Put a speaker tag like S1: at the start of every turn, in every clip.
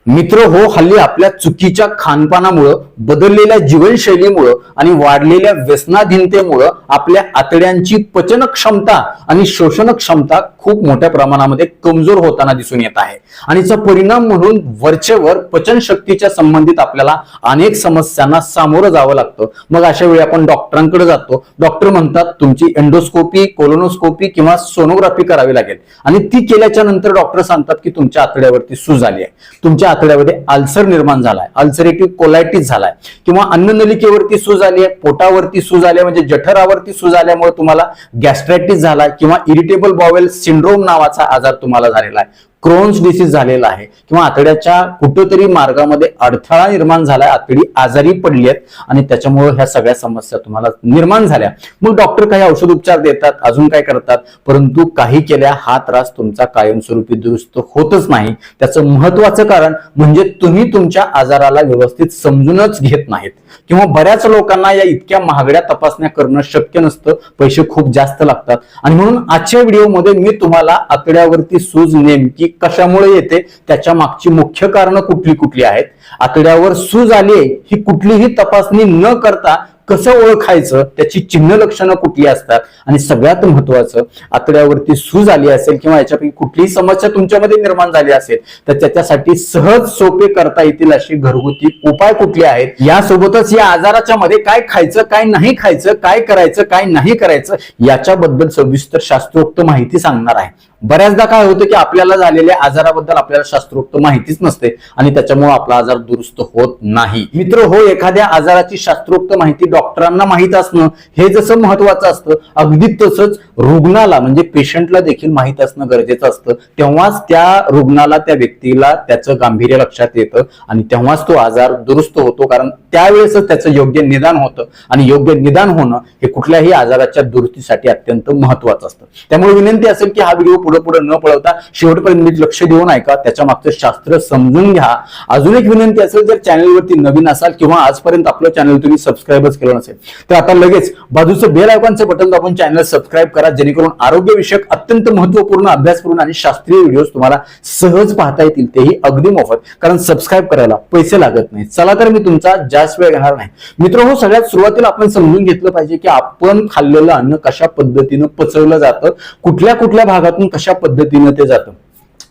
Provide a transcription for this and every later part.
S1: मित्र हो, हल्ली आपल्या चुकीच्या खानपानामुळं, बदललेल्या जीवनशैलीमुळं आणि वाढलेल्या व्यसनाधीनतेमुळं आपल्या आतड्यांची पचन क्षमता आणि शोषण क्षमता खूप मोठ्या प्रमाणामध्ये कमजोर होताना दिसून येत आहे. आणि याचा परिणाम म्हणून वरचेवर पचन शक्तीच्या संबंधित आपल्याला अनेक समस्यांना सामोरं जावं लागतं. मग अशा वेळी आपण डॉक्टरांकडे जातो. डॉक्टर म्हणतात तुमची एंडोस्कोपी, कोलोनोस्कोपी किंवा सोनोग्राफी करावी लागेल आणि ती केल्याच्या नंतर डॉक्टर सांगतात की तुमच्या आतड्यावरती सूज आली आहे, तुमच्या आतड्यामध्ये अल्सर निर्माण झालाय, अल्सरेटिव्ह कोलायटिस झालाय किंवा अन्ननलिकेवरती सूज आली आहे, पोटावरती सूज आली आहे, म्हणजे जठरावरती सूज आल्यामुळे तुम्हाला गॅस्ट्रायटिस झालाय किंवा इरिटेबल बॉवेल सिंड्रोम नावाचा आजार तुम्हाला झालेला आहे, क्रोन्स डिसीज झालेला आहे किंवा आतड्याच्या कुठेतरी मार्गामध्ये अडथळा निर्माण झालाय, आतडी आजारी पडली आहेत आणि त्याच्यामुळे ह्या सगळ्या समस्या तुम्हाला निर्माण झाल्या. मग डॉक्टर काही औषध उपचार देतात, अजून काय करतात, परंतु काही केल्या हा त्रास तुमचा कायमस्वरूपी दुरुस्त होतच नाही. त्याचं महत्वाचं कारण म्हणजे तुम्ही तुमच्या आजाराला व्यवस्थित समजूनच घेत नाहीत किंवा बऱ्याच लोकांना या इतक्या महागड्या तपासण्या करणं शक्य नसतं, पैसे खूप जास्त लागतात. आणि म्हणून आजच्या व्हिडिओमध्ये मी तुम्हाला आतड्यावरती सूज नेमकी कशामुळे येते, त्याच्या मागची मुख्य कारण कुठली कुठली आहेत, आतड्यावर सूज आली ही कुठलीही तपासणी न करता कसं ओळखायचं, त्याची चिन्ह लक्षणं कुठली असतात आणि सगळ्यात महत्वाचं आतड्यावरती सूज आली असेल किंवा याच्यापैकी कुठलीही समस्या तुमच्यामध्ये निर्माण झाली असेल तर त्याच्यासाठी सहज सोपे करता येतील अशी घरगुती उपाय कुठले आहेत, यासोबतच या आजाराच्या मध्ये काय खायचं, काय नाही खायचं, काय करायचं, काय नाही करायचं याच्याबद्दल सविस्तर शास्त्रोक्त माहिती सांगणार आहे. बऱ्याचदा काय होतं की आपल्याला झालेल्या आजाराबद्दल आपल्याला शास्त्रोक्त माहितीच नसते आणि त्याच्यामुळे आपला आजार दुरुस्त होत नाही. मित्र हो, एखाद्या आजाराची शास्त्रोक्त माहिती डॉक्टरांना माहित असणं हे जसं महत्वाचं असतं, अगदी तसंच रुग्णाला म्हणजे पेशंटला देखील माहित असणं गरजेचं असतं. तेव्हाच त्या रुग्णाला, त्या व्यक्तीला त्याचं गांभीर्य लक्षात येतं आणि तेव्हाच तो आजार दुरुस्त होतो, कारण त्यावेळेसच त्याचं योग्य निदान होतं आणि योग्य निदान होणं हे कुठल्याही आजाराच्या दुरुस्तीसाठी अत्यंत महत्वाचं असतं. त्यामुळे विनंती असेल की हा व्हिडिओ पुढे न पळवता शेवटपर्यंत लक्ष देऊन ऐका, त्याच्या मागचं शास्त्र समजून घ्या. अजून एक विनंती असेल, जर चॅनलवरती नवीन असाल किंवा आजपर्यंत आपलं चॅनल तुम्ही सबस्क्राईबच केलं नसेल तर आता लगेच बाजूचं बेल आयकॉनचं बटन दाबून चॅनल सबस्क्राईब करा, जेणेकरून आरोग्यविषयक अत्यंत महत्वपूर्ण अभ्यासपूर्ण आणि शास्त्रीय व्हिडिओ तुम्हाला सहज पाहता येतील, तेही अगदी मोफत, कारण सबस्क्राईब करायला पैसे लागत नाही. चला तर मी तुमचा जास्त वेळ घेणार नाही. मित्र हो, सगळ्यात सुरुवातीला आपण समजून घेतलं पाहिजे की आपण खाल्लेलं अन्न कशा पद्धतीनं पचवलं जातं, कुठल्या कुठल्या भागातून कशा पद्धतीनं ते जातं.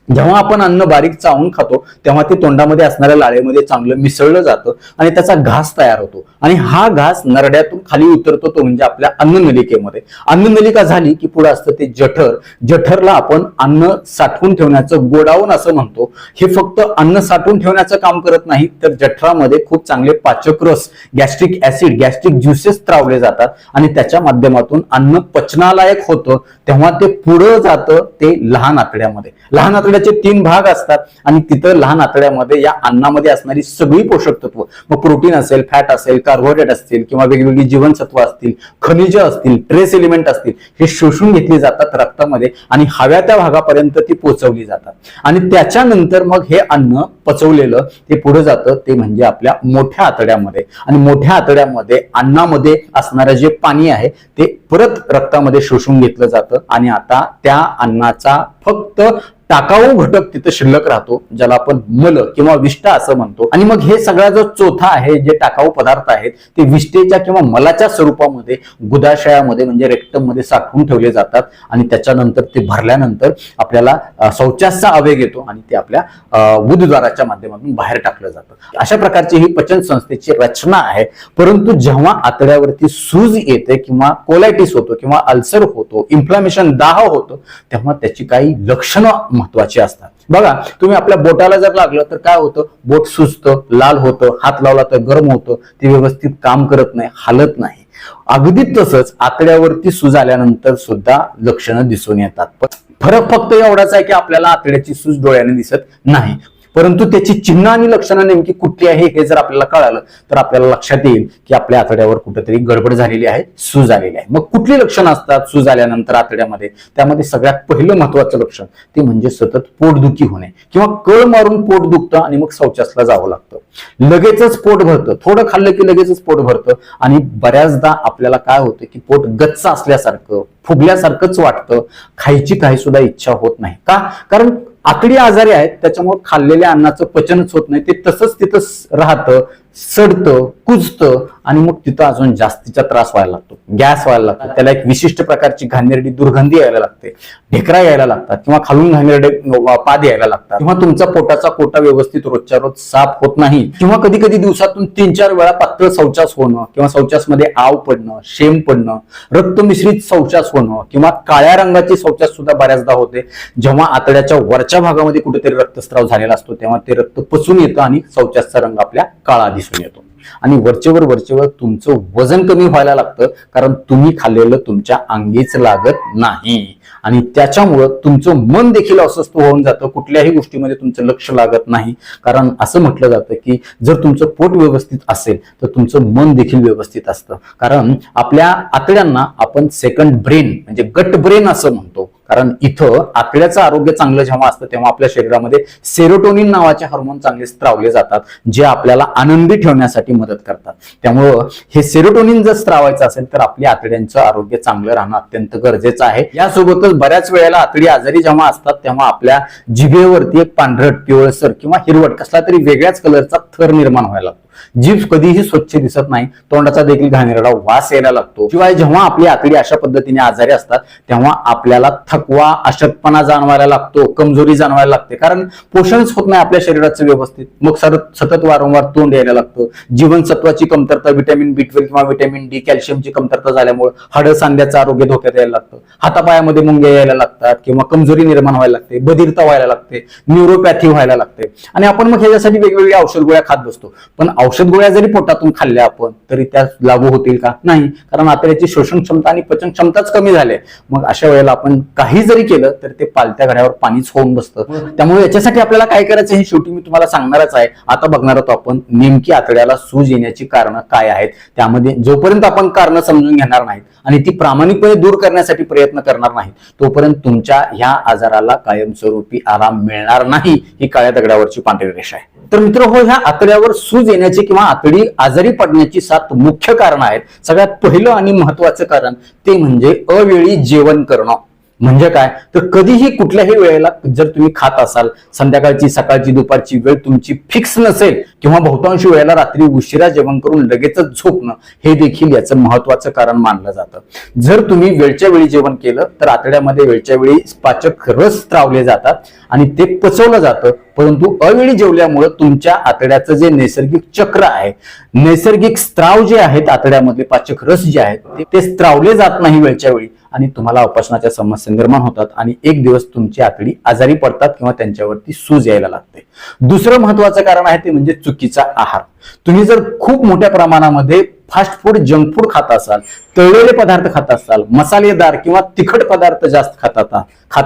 S1: जेव्हा आपण अन्न बारीक चावून खातो तेव्हा ते तोंडामध्ये असणाऱ्या लाळेमध्ये चांगलं मिसळलं जातं आणि त्याचा घास तयार होतो आणि हा घास नरड्यातून खाली उतरतो, तो म्हणजे आपल्या अन्ननलिकेमध्ये. अन्ननलिका झाली की पुढे असतं ते जठर. जठरला आपण अन्न साठवून ठेवण्याचं गोडाऊन असं म्हणतो. हे फक्त अन्न साठवून ठेवण्याचं काम करत नाही, तर जठरामध्ये खूप चांगले पाचक रस, गॅस्ट्रिक ऍसिड, गॅस्ट्रिक ज्युसेस त्रावले जातात आणि त्याच्या माध्यमातून अन्न पचनालायक होतं. तेव्हा ते पुढे जातं ते लहान आतड्यामध्ये. लहान आतड्याचे 3 भाग असतात आणि तिथं लहान आतड्यामध्ये या अन्नामध्ये असणारी सगळी पोषक तत्व, मग प्रोटीन असेल, फॅट असेल, कार्बोहायड्रेट असतील किंवा वेगवेगळी जीवनसत्व असतील, खनिज असतील, ट्रेस एलिमेंट असतील, हे शोषून घेतली जातात रक्तामध्ये आणि हव्या त्या भागापर्यंत ती पोहोचवली जातात आणि त्याच्यानंतर मग हे अन्न पचवलेलं ते पुढे जातं, ते म्हणजे आपल्या मोठ्या आतड्यामध्ये. आणि मोठ्या आतड्यामध्ये अन्नामध्ये असणारं जे पाणी आहे ते परत रक्तामध्ये शोषून घेतलं जातं आणि आता त्या अन्नाचा फक्त टाकाऊ घटक तिथे शिल्लक राहतो, ज्याला आपण मल किंवा विष्ठा असं म्हणतो. आणि मग हे सगळा जो चौथा आहे, जे टाकाऊ पदार्थ आहेत ते विष्ठेच्या किंवा मलाच्या स्वरूपामध्ये गुदाशयामध्ये म्हणजे रेक्टम मध्ये साठवून ठेवले जातात आणि त्याच्यानंतर ते भरल्यानंतर आपल्याला शौचाचा आवेग येतो आणि ते आपल्या गुदद्वाराच्या माध्यमातून बाहेर टाकलं जातं. अशा प्रकारची ही पचन संस्थेची रचना आहे. परंतु जेव्हा आतड्यावरती सूज येते किंवा कोलायटिस होतो किंवा अल्सर होतो, इन्फ्लामेशन, दाह होतो, तेव्हा त्याची काही लक्षणं महत्वाची असतात. बघा, तुम्ही आपल्या बोटाला जर लागलं तर काय होतं, बोट सुजतं, लाल होतं, हात लावला तर गरम होतं, ते व्यवस्थित काम करत नाही, हालत नाही. अगदी तसंच आतड्यावरती सूज आल्यानंतर सुद्धा लक्षणं दिसून येतात. फरक फक्त एवढाच आहे की आपल्याला आतड्याची सूज डोळ्याने दिसत नाही, परंतु त्याची चिन्ह आणि लक्षणं नेमकी कुठली आहे हे जर आपल्याला कळालं तर आपल्याला लक्षात येईल की आपल्या आतड्यावर कुठेतरी गडबड झालेली आहे, सूज आलेली आहे. मग कुठली लक्षणं असतात सूज आल्यानंतर आतड्यामध्ये? त्यामध्ये सगळ्यात पहिलं महत्वाचं लक्षण ते म्हणजे सतत पोटदुखी होणे किंवा कळ मारून पोट दुखतं आणि मग शौचासला जावं लागतं. लगेचच पोट भरतं, थोडं खाल्लं की लगेचच पोट भरतं आणि बऱ्याचदा आपल्याला काय होतं की पोट गच्च असल्यासारखं, फुगल्यासारखंच वाटतं, खायची काही सुद्धा इच्छा होत नाही. का? कारण आतडी आजारी आहेत, त्याच्यामुळे खाल्लेल्या अन्नाचं पचनच होत नाही, ते तसंच तिथं राहतं, सडतं, कुजतं आणि मग तिथं अजून जास्तीचा त्रास व्हायला लागतो, गॅस व्हायला लागतो, त्याला एक विशिष्ट प्रकारची घाणेरडी दुर्गंधी यायला लागते, ढेकरा यायला लागतात किंवा खालून घाणेरडे पाद यायला लागतात किंवा तुमचा पोटाचा कोटा व्यवस्थित रोजच्या रोज साफ होत नाही किंवा कधी कधी दिवसातून 3-4 वेळा पातळ शौचास होणं किंवा शौचासमध्ये आव पडणं, शेम पडणं, रक्त मिश्रित शौचास होणं किंवा काळ्या रंगाची शौचास सुद्धा बऱ्याचदा होते. जेव्हा आतड्याच्या वरच्या भागामध्ये कुठेतरी रक्तस्राव झालेला असतो तेव्हा ते रक्त पचून येतं आणि शौचाचा रंग आपल्या काळा दिसून येतो आणि वरचेवर तुमचं वजन कमी व्हायला लागतं, कारण तुम्ही खाल्लेलं तुमच्या अंगीच लागत नाही आणि त्याच्यामुळं तुमचं मन देखील अस्वस्थ होऊन जातं, कुठल्याही गोष्टीमध्ये तुमचं लक्ष लागत नाही. कारण असं म्हटलं जातं की जर तुमचं पोट व्यवस्थित असेल तर तुमचं मन देखील व्यवस्थित असतं. कारण आपल्या आतड्यांना आपण सेकंड ब्रेन म्हणजे गट ब्रेन असं म्हणतो, कारण इथं आतड्याचं आरोग्य चांगलं जेव्हा असतं तेव्हा आपल्या शरीरामध्ये सेरोटोनिन नावाचे हार्मोन चांगले स्त्रावले जातात, जे आपल्याला आनंदी ठेवण्यासाठी मदत करतात. त्यामुळं हे सेरोटोनिन जर स्त्रावायचं असेल तर आपल्या आतड्यांचं आरोग्य चांगलं राहणं अत्यंत गरजेचं आहे. यासोबतच बऱ्याच वेळेला आतडी आजारी जेव्हा असतात तेव्हा आपल्या जिभेवरती एक पांढरट, पिवळसर किंवा हिरवट कसला तरी वेगळ्याच कलरचा थर निर्माण व्हायला लागतो. जीभ कधीही स्वच्छ दिसत नाही, तोंडाचा देखील घाणेरडा वास यायला लागतो. शिवाय जेव्हा आपली आतडी अशा पद्धतीने आजारी असतात तेव्हा आपल्याला थकवा, अशक्तपणा जाणवायला लागतो, कमजोरी जाणवायला लागते, कारण पोषणच होत नाही आपल्या शरीराचं व्यवस्थित. मग सतत वारंवार तोंड यायला लागतं, जीवनसत्वाची कमतरता, व्हिटॅमिन B12 किंवा व्हिटॅमिन D, कॅल्शियमची कमतरता झाल्यामुळे हाडं सांध्याचं आरोग्य धोक्यात यायला लागतं, हातापायामध्ये मुंग्या यायला लागतात किंवा कमजोरी निर्माण व्हायला लागते, बधिरता व्हायला लागते, न्यूरोपॅथी व्हायला लागते आणि आपण मग ह्याच्यासाठी वेगवेगळ्या औषध गोळ्या खात बसतो. पण औषध गोळ्या जरी पोटातून खाल्ल्या आपण तरी त्या लागू होतील का? नाही, कारण आतड्याची शोषण क्षमता आणि पचन क्षमताच कमी झाली. मग अशा वेळेला आपण काही जरी केलं तर ते पालत्या घड्यावर पाणीच होऊन बसतं. त्यामुळे याच्यासाठी आपल्याला काय करायचं हे शेवटी मी तुम्हाला सांगणारच आहे. आता बघणार आहोत आपण नेमकी आतड्याला सूज येण्याची कारणं काय आहेत. त्यामध्ये जोपर्यंत आपण कारणं समजून घेणार नाहीत आणि ती प्रामाणिकपणे दूर करण्यासाठी प्रयत्न करणार नाहीत तोपर्यंत तुमच्या ह्या आजाराला कायमस्वरूपी आराम मिळणार नाही. ही काळ्या दगडावरची पांढरी रेषा आहे. तर मित्र हो, ह्या आतड्यावर सूज येण्याची किंवा आतडी आजारी पडण्याची 7 मुख्य कारण आहेत. सगळ्यात पहिलं आणि महत्वाचं कारण ते म्हणजे अवेळी जेवण करणं. म्हणजे काय तर कधीही कुठल्याही वेळेला जर तुम्ही खात असाल, संध्याकाळची, सकाळची, दुपारची वेळ तुमची फिक्स नसेल किंवा बहुतांश वेळेला रात्री उशिरा जेवण करून लगेचच झोपणं हे देखील याचं महत्वाचं कारण मानलं जातं. जर तुम्ही वेळच्या वेळी जेवण केलं तर आतड्यामध्ये वेळच्या वेळी पाचक रस स्त्रावले जातात आणि ते पचवलं जातं. परंतु अवेळी जेवल्यामुळे तुमच्या आतड्याचं जे नैसर्गिक चक्र आहे, नैसर्गिक स्त्राव जे आहेत आतड्यामध्ये पाचक रस जे आहेत ते स्त्रावले जात नाही वेळच्या वेळी आणि तुम्हाला अपचनाच्या समस्या निर्माण होतात आणि एक दिवस तुमची आतडी आजारी पडतात किंवा त्यांच्यावरती सूज यायला लागते. दुसरं महत्वाचं कारण आहे ते म्हणजे चुकीचा आहार. तुम्ही जर खूप मोठ्या प्रमाणामध्ये फास्ट फूड, जंक फूड खात असाल, तळलेले पदार्थ खात असाल, मसालेदार किंवा तिखट पदार्थ जास्त खात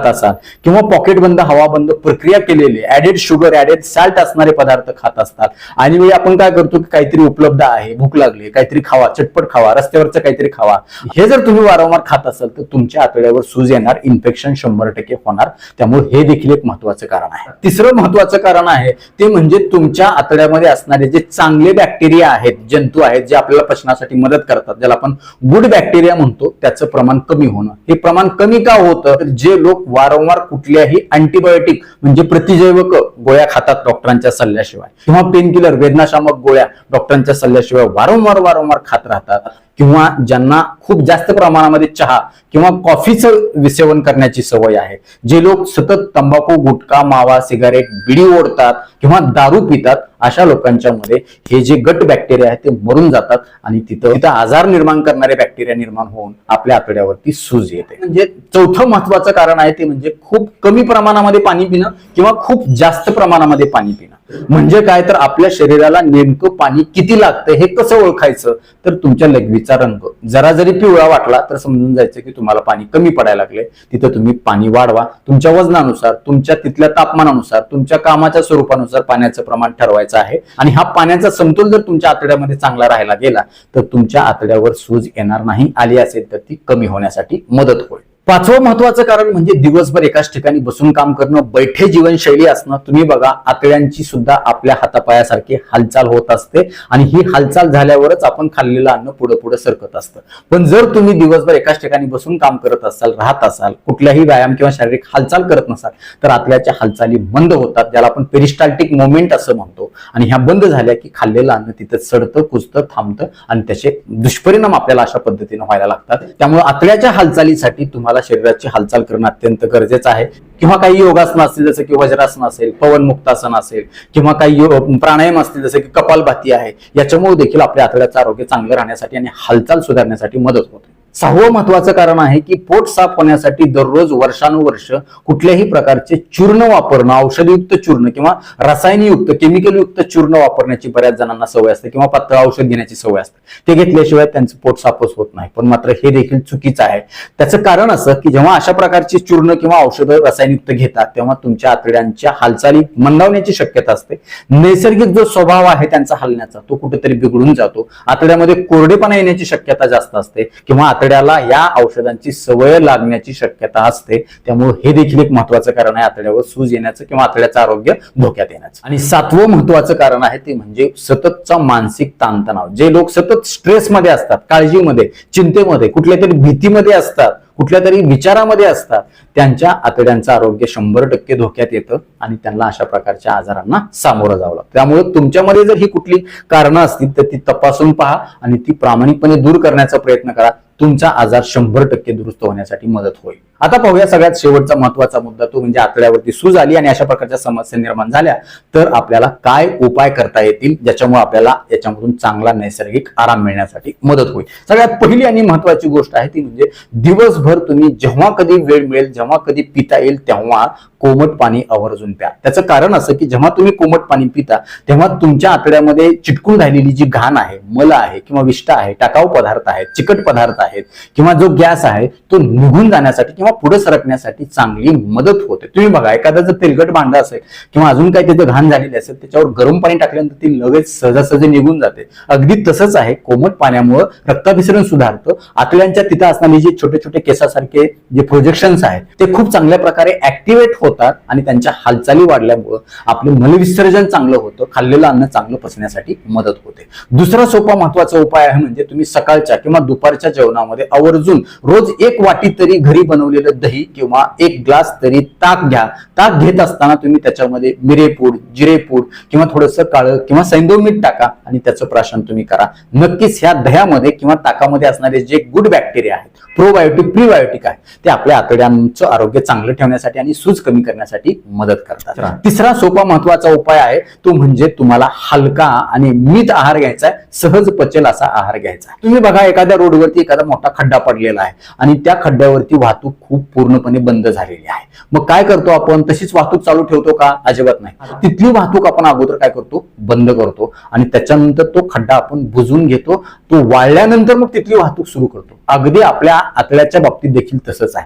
S1: असाल किंवा पॉकेटबंद, हवाबंद प्रक्रिया केलेले ऍडेड शुगर, ऍडेड सॅल्ट असणारे पदार्थ खात असतात आणि वेळी आपण काय करतो की काहीतरी उपलब्ध आहे, भूक लागली, काहीतरी खावा, चटपट खावा, रस्त्यावरचं काहीतरी खावा, हे जर तुम्ही वारंवार खात असाल तर तुमच्या आतड्यावर सूज येणार, इन्फेक्शन 100% होणार. त्यामुळे हे देखील एक महत्वाचं कारण आहे. तिसरं महत्वाचं कारण आहे ते म्हणजे तुमच्या आतड्यामध्ये असणारे जे चांगले बॅक्टेरिया आहेत, जंतू आहेत, जे आपल्याला पचनासाठी मदत करतात, ज्याला आपण गुड बॅक्टेरिया म्हणतो, त्याचं प्रमाण कमी होणं. हे प्रमाण कमी का होतं तर जे लोक वारंवार कुठल्याही अँटीबायोटिक म्हणजे प्रतिजैवक गोळ्या खातात डॉक्टरांच्या सल्ल्याशिवाय किंवा पेनकिलर, वेदनाशामक गोळ्या डॉक्टरांच्या सल्ल्याशिवाय वारंवार खात राहतात किंवा ज्यांना खूप जास्त प्रमाणामध्ये चहा किंवा कॉफीचं सेवन करण्याची सवय आहे, जे लोक सतत तंबाखू, गुटखा, मावा, सिगारेट, बिडी ओढतात किंवा दारू पितात, अशा लोकांच्या मध्ये हे जे गट बॅक्टेरिया आहेत ते मरून जातात आणि तिथं आजार निर्माण करणारे बॅक्टेरिया निर्माण होऊन आपल्या आतड्यावरती सूज येते. म्हणजे चौथं महत्वाचं कारण आहे ते म्हणजे खूप कमी प्रमाणामध्ये पाणी पिणं किंवा खूप जास्त प्रमाणामध्ये पाणी पिणं. म्हणजे काय तर आपल्या शरीराला नेमकं पाणी किती लागतं हे कसं ओळखायचं तर तुमच्या लघवीचा रंग जरा जरी पिवळा वाटला तर समजून जायचं की तुम्हाला पाणी कमी पडायला लागले. तिथं तुम्ही पाणी वाढवा. तुमच्या वजनानुसार, तुमच्या तिथल्या तापमानानुसार, तुमच्या कामाच्या स्वरूपानुसार पाण्याचं प्रमाण ठरवायचं आहे आणि हा पाण्याचा समतोल जर तुमच्या आतड्यामध्ये चांगला राहायला गेला तर तुमच्या आतड्यावर सूज येणार नाही, आली असेल तर ती कमी होण्यासाठी मदत होईल. पाचवं महत्वाचं कारण म्हणजे दिवसभर एकाच ठिकाणी बसून काम करणं, बैठे जीवनशैली असणं. तुम्ही बघा, आतड्यांची सुद्धा आपल्या हातापायासारखी हालचाल होत असते आणि ही हालचाल झाल्यावरच आपण खाल्लेलं अन्न पुढे पुढे सरकत असतं. पण जर तुम्ही दिवसभर एकाच ठिकाणी बसून काम करत असाल, राहत असाल, कुठल्याही व्यायाम किंवा शारीरिक हालचाल करत नसाल, तर आतड्याच्या हालचाली मंद होतात, ज्याला आपण पेरिस्टाल्टिक मोमेंट असं म्हणतो. आणि ह्या बंद झाल्या की खाल्लेलं अन्न तिथं सडतं, कुजतं, थांबतं आणि त्याचे दुष्परिणाम आपल्याला अशा पद्धतीने व्हायला लागतात. त्यामुळे आतड्याच्या हालचालीसाठी तुम्हाला शरीराची हालचाल करणं अत्यंत गरजेचं आहे. किंवा काही योगासन असतील जसं की वज्रासन असेल, पवनमुक्तासन असेल, किंवा काही प्राणायाम असतील जसं की कपालभाती आहे, याच्यामुळे देखील आपल्या आतड्याचं आरोग्य चांगलं राहण्यासाठी आणि हालचाल सुधारण्यासाठी मदत होते. सहावं महत्वाचं कारण आहे की पोट साफ होण्यासाठी दररोज वर्षानुवर्ष कुठल्याही प्रकारचे चूर्ण वापरणं, औषधयुक्त चूर्ण किंवा रसायनयुक्त केमिकलयुक्त चूर्ण वापरण्याची बऱ्याच जणांना सवय असते किंवा पातळ औषध घेण्याची सवय असते. ते घेतल्याशिवाय त्यांचं पोट साफच होत नाही. पण मात्र हे देखील चुकीचं आहे. त्याचं कारण असं की जेव्हा अशा प्रकारची चूर्ण किंवा औषधं रसायनयुक्त घेतात तेव्हा तुमच्या आतड्यांच्या हालचाली मंदावण्याची शक्यता असते. नैसर्गिक जो स्वभाव आहे त्यांचा हलण्याचा तो कुठेतरी बिघडून जातो. आतड्यामध्ये कोरडेपणा येण्याची शक्यता जास्त असते किंवा आतड्याला या औषधांची सवय लागण्याची शक्यता असते. त्यामुळे हे देखील एक महत्वाचं कारण आहे आतड्यावर सूज येण्याचं किंवा आतड्याचं आरोग्य धोक्यात येण्याचं. आणि सातवं महत्वाचं कारण आहे ते म्हणजे सततचा मानसिक ताणतणाव. जे लोक सतत स्ट्रेसमध्ये असतात, काळजीमध्ये, चिंतेमध्ये, कुठल्या तरी भीतीमध्ये असतात, कुठल्या तरी विचारामध्ये असतात, त्यांच्या आतड्यांचं आरोग्य 100% धोक्यात येतं आणि त्यांना अशा प्रकारच्या आजारांना सामोरं जावं लागतं. त्यामुळे तुमच्यामध्ये जर ही कुठली कारणं असतील तर ती तपासून पहा आणि ती प्रामाणिकपणे दूर करण्याचा प्रयत्न करा. तुमचा आजार 100% दुरुस्त होण्यासाठी मदत होईल. आता पाहूया सगळ्यात शेवटचा महत्वाचा मुद्दा, तो म्हणजे आतड्यावरती सूज आली आणि अशा प्रकारच्या समस्या निर्माण झाल्या तर आपल्याला काय उपाय करता येतील ज्याच्यामुळे आपल्याला याच्यामधून चांगला नैसर्गिक आराम मिळण्यासाठी मदत होईल. सगळ्यात पहिली आणि महत्वाची गोष्ट आहे ती म्हणजे दिवसभर तुम्ही जेव्हा कधी वेळ मिळेल, जेव्हा कधी पिता येईल तेव्हा कोमट पाणी आवर्जून प्या. त्याचं कारण असं की जेव्हा तुम्ही कोमट पाणी पिता तेव्हा तुमच्या आतड्यामध्ये चिटकून राहिलेली जी घाण आहे, मल आहे किंवा विष्ठा आहे, टाकाऊ पदार्थ आहेत, चिकट पदार्थ आहेत किंवा जो गॅस आहे तो निघून जाण्यासाठी किंवा पुढे सरकण्यासाठी चांगली मदत होते. तुम्ही बघा, एखादा जर तेलकट भांडं असेल किंवा अजून काही तिथे घाण झालेली असेल त्याच्यावर गरम पाणी टाकल्यानंतर ती लगेच सहजासहजी निघून जाते. अगदी तसंच आहे, कोमट पाण्यामुळे रक्ताभिसरण सुधारतं. आतड्यांच्या तिथे असणारे जे छोटे छोटे केसासारखे जे प्रोजेक्शन्स आहेत ते खूप चांगल्या प्रकारे ऍक्टिव्हेट होतात आणि त्यांच्या हालचाली वाढल्यामुळे आपलं मलविसर्जन चांगलं होतं, खाल्लेलं अन्न चांगलं पचण्यासाठी मदत होते. दुसरा सोपा महत्वाचा उपाय आहे म्हणजे तुम्ही सकाळच्या किंवा दुपारच्या जेवणामध्ये आवर्जून रोज एक वाटी तरी घरी बनवलेलं दही किंवा एक ग्लास तरी ताक घ्या. ताक घेत असताना तुम्ही त्याच्यामध्ये मिरेपूड, जिरेपूड किंवा थोडंसं काळं किंवा सैंधव मीठ टाका आणि त्याचं प्राशन तुम्ही करा. नक्कीच ह्या दह्यामध्ये किंवा ताकामध्ये असणारे जे गुड बॅक्टेरिया आहेत, प्रोबायोटिक, प्रीबायोटिक आहे, ते आपल्या आतड्यांचं आरोग्य चांगलं ठेवण्यासाठी आणि सूज कमी करण्यासाठी मदत करतात. तिसरा सोपा महत्वाचा उपाय आहे तो म्हणजे तुम्हाला हलका आणि मित आहार घ्यायचा आहे, सहज पचेल असा आहार घ्यायचा आहे. तुम्ही बघा, एखाद्या रोडवरती एखादा मोठा खड्डा पडलेला आहे आणि त्या खड्ड्यावरती वाहतूक खूप पूर्णपणे बंद झालेली आहे. मग काय करतो आपण? तशीच वाहतूक चालू ठेवतो का? अजिबात नाही. तिथली वाहतूक आपण अगोदर काय करतो? बंद करतो आणि त्याच्यानंतर तो खड्डा आपण बुजवून घेतो. तो वाळल्यानंतर मग तिथली वाहतूक सुरू करतो. अगदी आपल्या आतड्याच्या बाबतीत देखील तसंच आहे.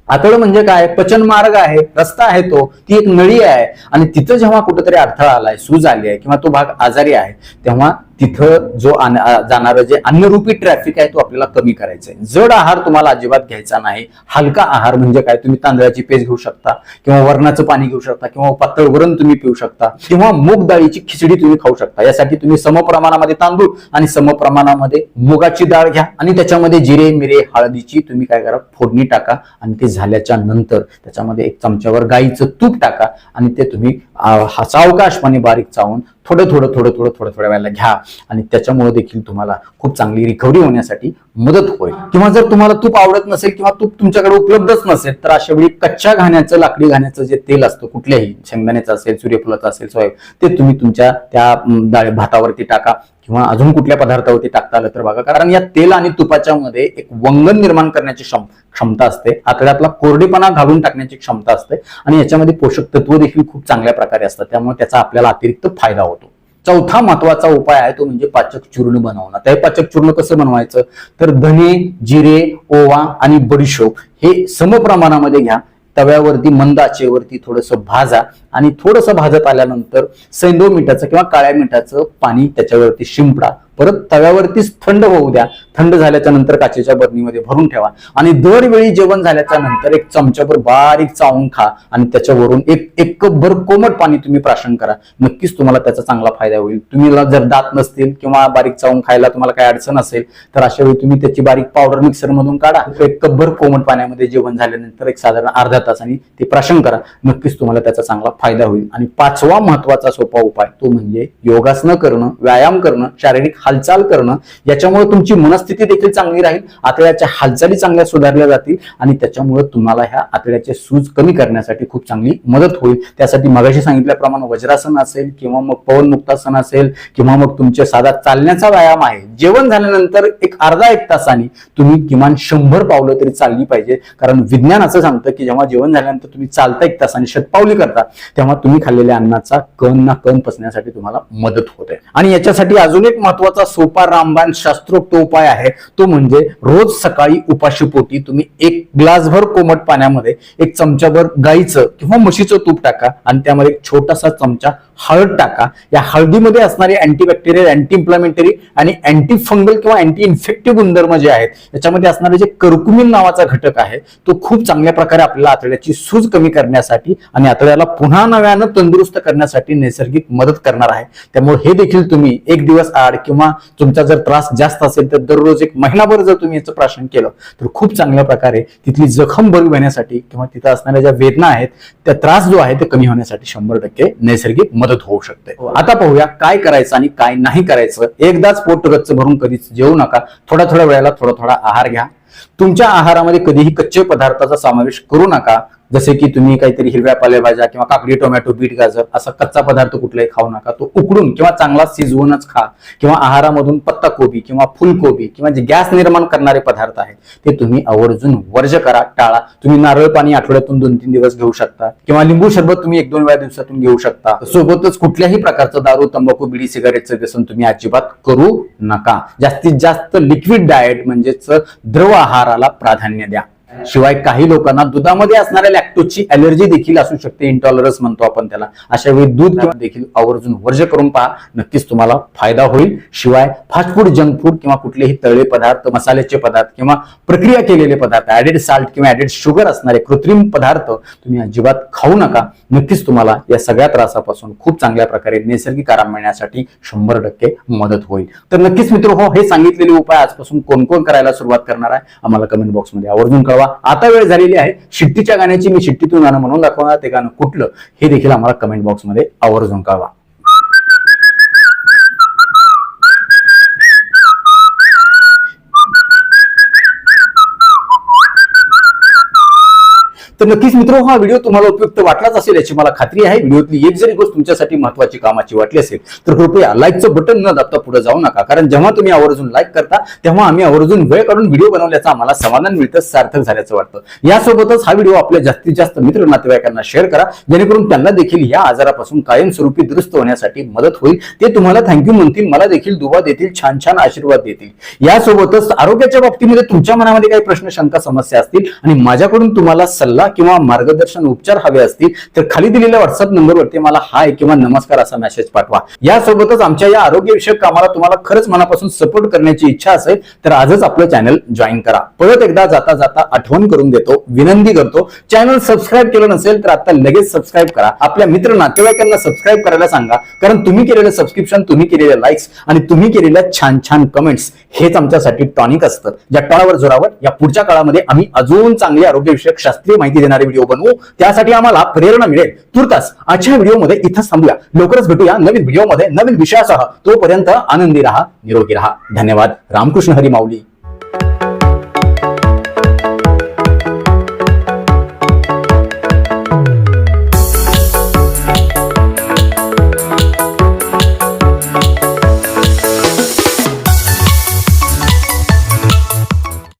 S1: आतडं म्हणजे काय? पचन मार्ग आहे, रस्ता आहे, तो ती एक नळी आहे आणि तिथं जेव्हा कुठेतरी अडथळा आलाय, सूज आली आहे किंवा तो भाग आजारी आहे तेव्हा तिथं जो जाणारं जे अन्नरूपी ट्रॅफिक आहे तो आपल्याला कमी करायचा आहे. जड आहार तुम्हाला अजिबात घ्यायचा नाही. हलका आहार म्हणजे काय? तुम्ही तांदळाची पेज घेऊ शकता किंवा वरणाचं पाणी घेऊ शकता किंवा पातळ वरण तुम्ही पिऊ शकता किंवा मूग डाळीची खिचडी तुम्ही खाऊ शकता. यासाठी तुम्ही समप्रमाणामध्ये तांदूळ आणि समप्रमाणामध्ये मुगाची डाळ घ्या आणि त्याच्यामध्ये जिरे, मिरे, हळदीची तुम्ही काय करा? फोडणी टाका आणि ते झाल्याच्या नंतर त्याच्यामध्ये एक चमच्यावर गाईचं तूप टाका आणि ते तुम्ही सावकाशपणे बारीक चावून थोड्या वेळेला घ्या आणि त्याच्यामुळे देखील तुम्हाला खूप चांगली रिकव्हरी होण्यासाठी मदत होईल. किंवा जर तुम्हाला तूप आवडत नसेल किंवा तूप तुमच्याकडे उपलब्धच नसेल तर अशा वेळी कच्च्या घाण्याचं, लाकडी घाण्याचं जे तेल असतं, कुठल्याही शेंगदाण्याचं असेल, सूर्यफुलाचं असेल, ते तुम्ही तुमच्या त्या भातावरती टाका किंवा अजून कुठल्या पदार्थावरती टाकता आलं तर बघा. कारण या तेल आणि तुपाच्या मध्ये एक वंगण निर्माण करण्याची क्षमता असते, आतड्यातला कोरडेपणा घालून टाकण्याची क्षमता असते आणि याच्यामध्ये पोषक तत्व देखील खूप चांगल्या प्रकारे असतात. त्यामुळे त्याचा आपल्याला अतिरिक्त फायदा होतो. चौथा महत्वाचा उपाय आहे तो म्हणजे पाचक चूर्ण बनवणं. ते पाचक चूर्ण कसं बनवायचं? तर धने, जिरे, ओवा आणि बडीशोप हे समप्रमाणामध्ये घ्या. तव्यावरती मंद आचेवरती थोडंसं भाजा आणि थोडंसं भाजत आल्यानंतर सैंधव मीठाचं किंवा काळ्या मिठाचं पाणी त्याच्यावरती शिंपडा, परत तव्यावरतीच थंड होऊ द्या. थंड झाल्याच्या नंतर काचेच्या बरणीमध्ये भरून ठेवा आणि दरवेळी जेवण झाल्याच्या नंतर एक चमचाभर बारीक चावून खा आणि त्याच्यावरून एक कपभर कोमट पाणी तुम्ही प्राशन करा. नक्कीच तुम्हाला त्याचा चांगला फायदा होईल. तुम्ही जर दात नसतील किंवा बारीक चावून खायला तुम्हाला काही अडचण असेल तर अशा वेळी तुम्ही त्याची बारीक पावडर मिक्सर मधून काढा. एक कपभर कोमट पाण्यामध्ये जेवण झाल्यानंतर एक साधारण अर्ध्या तासाने ते प्राशन करा. नक्कीच तुम्हाला त्याचा चांगला फायदा होईल. आणि 5वा महत्वाचा सोपा उपाय तो म्हणजे योगासनं करणं, व्यायाम करणं, शारीरिक हालचाल करणं. याच्यामुळे तुमची मनस्थिती देखील चांगली राहील, आतड्याच्या हालचाली चांगल्या सुधारल्या जातील आणि त्याच्यामुळे तुम्हाला ह्या आतड्याचे सूज कमी करण्यासाठी खूप चांगली मदत होईल. त्यासाठी मगाशी सांगितल्याप्रमाणे वज्रासन असेल किंवा मग पवन मुक्तासन असेल किंवा मग तुमचे साधा चालण्याचा व्यायाम आहे. जेवण झाल्यानंतर एक अर्धा एक तासाने तुम्ही किमान 100 पावलं तरी चालली पाहिजे. कारण विज्ञान असं सांगतं की जेव्हा जेवण झाल्यानंतर तुम्ही चालता 1 तासाने शतपावली करता तेव्हा तुम्ही खाल्लेल्या अन्नाचा कण ना कण पचण्यासाठी तुम्हाला मदत होते. आणि याच्यासाठी अजून एक महत्वाचा सोपा रामबाण शास्त्रोक्त उपाय आहे तो म्हणजे रोज सकाळी उपाशीपोटी तुम्ही 1 ग्लासभर कोमट पाण्यामध्ये 1 चमचाभर गाईचं किंवा म्हशीचं तूप टाका आणि त्यामध्ये एक छोटासा चमचा हळद टाका. या हळदीमध्ये असणारे अँटीबॅक्टेरियल, अँटी इन्फ्लामेटरी आणि अँटी फंगल किंवा अँटी इन्फेक्टिव्ह गुणधर्म जे आहेत याच्यामध्ये असणारे जे कर्कुमिन नावाचा घटक आहे तो खूप चांगल्या प्रकारे आपल्याला आतड्याची सूज कमी करण्यासाठी आणि आतड्याला पुन्हा नव्यानं तंदुरुस्त करण्यासाठी नैसर्गिक मदत करणार आहे. त्यामुळे हे देखील तुम्ही 1 दिवस आड किंवा तुमचा जर त्रास जास्त असेल तर दररोज 1 महिनाभर जर तुम्ही याचं प्राशन केलं तर खूप चांगल्या प्रकारे तिथली जखम बरी होण्यासाठी किंवा तिथं असणाऱ्या ज्या वेदना आहेत त्या त्रास जो आहे ते कमी होण्यासाठी 100% नैसर्गिक मदत होऊ शकते. आता पाहूया काय करायचं आणि काय नाही करायचं. एकदाच पोट गच्च भरून कधीच जेवू नका. थोड्या वेळेला थोडा आहार घ्या. तुमच्या आहारामध्ये कधीही कच्चे पदार्थाचा समावेश करू नका. जसे की तुम्ही काहीतरी हिरव्या पालेभाज्या किंवा काकडी, टोमॅटो, बीट, गाजर असा कच्चा पदार्थ कुठलाही खाऊ नका. तो उकडून किंवा चांगला शिजवूनच खा. किंवा आहारामधून पत्ताकोबी किंवा फुलकोबी किंवा जे गॅस निर्माण करणारे पदार्थ आहेत ते तुम्ही आवर्जून वर्ज करा, टाळा. तुम्ही नारळ पाणी आठवड्यातून 2-3 दिवस घेऊ शकता किंवा लिंबू सरबत तुम्ही 1-2 वेळा दिवसातून घेऊ शकता. सोबतच कुठल्याही प्रकारचं दारू, तंबाखू, बिडी, सिगारेटचं व्यसन तुम्ही अजिबात करू नका. जास्तीत जास्त लिक्विड डाएट म्हणजेच द्रव आहाराला प्राधान्य द्या. शिवाय काही लोकांना दुधामध्ये असणाऱ्या लॅक्टोजची ॲलर्जी देखील असू शकते, इंटॉलरन्स म्हणतो आपण त्याला. अशा वेळी दूध किंवा देखील आवर्जून वर्ज करून पहा. नक्कीच तुम्हाला फायदा होईल. शिवाय फास्ट फूड, जंक फूड किंवा कुठलेही तळले पदार्थ, मसाल्याचे पदार्थ किंवा प्रक्रिया केलेले पदार्थ, ऍडेड साल्ट किंवा ऍडेड शुगर असणारे कृत्रिम पदार्थ तुम्ही अजिबात खाऊ नका. नक्कीच तुम्हाला या सगळ्या त्रासापासून खूप चांगल्या प्रकारे नैसर्गिक आराम मिळण्यासाठी 100% मदत होईल. तर नक्कीच मित्र हो, हे सांगितलेले उपाय आजपासून कोण कोण करायला सुरुवात करणार आहे आम्हाला कमेंट बॉक्समध्ये आवर्जून कळवा. आता वेळ झालेली आहे शिट्टीच्या गाण्याची. मी शिट्टीतून गाणं म्हणून दाखवणार. ते गाणं कुठलं हे देखील आम्हाला कमेंट बॉक्समध्ये आवर्जून कळवा. तर नक्कीच मित्र हा व्हिडिओ तुम्हाला उपयुक्त वाटलाच असेल याची मला खात्री आहे. व्हिडिओतली एक जरी गोष्ट तुमच्यासाठी महत्वाची, कामाची वाटली असेल तर कृपया लाईकचं बटन न दाबता पुढे जाऊ नका. कारण जेव्हा तुम्ही आवर्जून लाईक करता तेव्हा आम्ही आवर्जून वेळ काढून व्हिडिओ बनवल्याचं आम्हाला समाधान मिळतं, सार्थक झाल्याचं वाटतं. यासोबतच हा व्हिडिओ आपल्या जास्तीत जास्त मित्र नातेवाईकांना शेअर करा जेणेकरून त्यांना देखील या आजारापासून कायमस्वरूपी दुरुस्त होण्यासाठी मदत होईल. ते तुम्हाला थँक्यू म्हणतील, मला देखील दुवा देतील, छान छान आशीर्वाद देतील. यासोबतच आरोग्याच्या बाबतीमध्ये तुमच्या मनामध्ये काही प्रश्न, शंका, समस्या असतील आणि माझ्याकडून तुम्हाला सल्ला किंवा मार्गदर्शन, उपचार हवे असतील तर खाली दिलेल्या व्हॉट्सअप नंबरवरती मला हाय किंवा नमस्कार असा मेसेज पाठवा. यासोबतच आमच्या या आरोग्यविषयक कामाला तुम्हाला खरंच मनापासून सपोर्ट करण्याची इच्छा असेल तर आजच आपलं चॅनल जॉईन करा. परत एकदा जाता जाता आठवण करून देतो, विनंती करतो, चॅनल सबस्क्राईब केलं नसेल तर आता लगेच सबस्क्राईब करा. आपल्या मित्र नातेवाईकांना सबस्क्राईब करायला सांगा. कारण तुम्ही केलेलं सबस्क्रिप्शन, तुम्ही केलेले लाईक्स आणि तुम्ही केलेल्या छान छान कमेंट्स हेच आमच्यासाठी टॉनिक असतं. ज्या टॉनावर जोरावर या पुढच्या काळामध्ये आम्ही अजून चांगली आरोग्यविषयक शास्त्रीय माहिती देणारे व्हिडिओ बनवू. त्यासाठी आम्हाला प्रेरणा मिळेल. तुर्तास आजच्या व्हिडिओमध्ये इथंच थांबूया. लवकरच भेटूया नवीन व्हिडिओमध्ये नवीन विषयासह. तोपर्यंत आनंदी राहा, निरोगी राहा. धन्यवाद. रामकृष्ण हरी माऊली.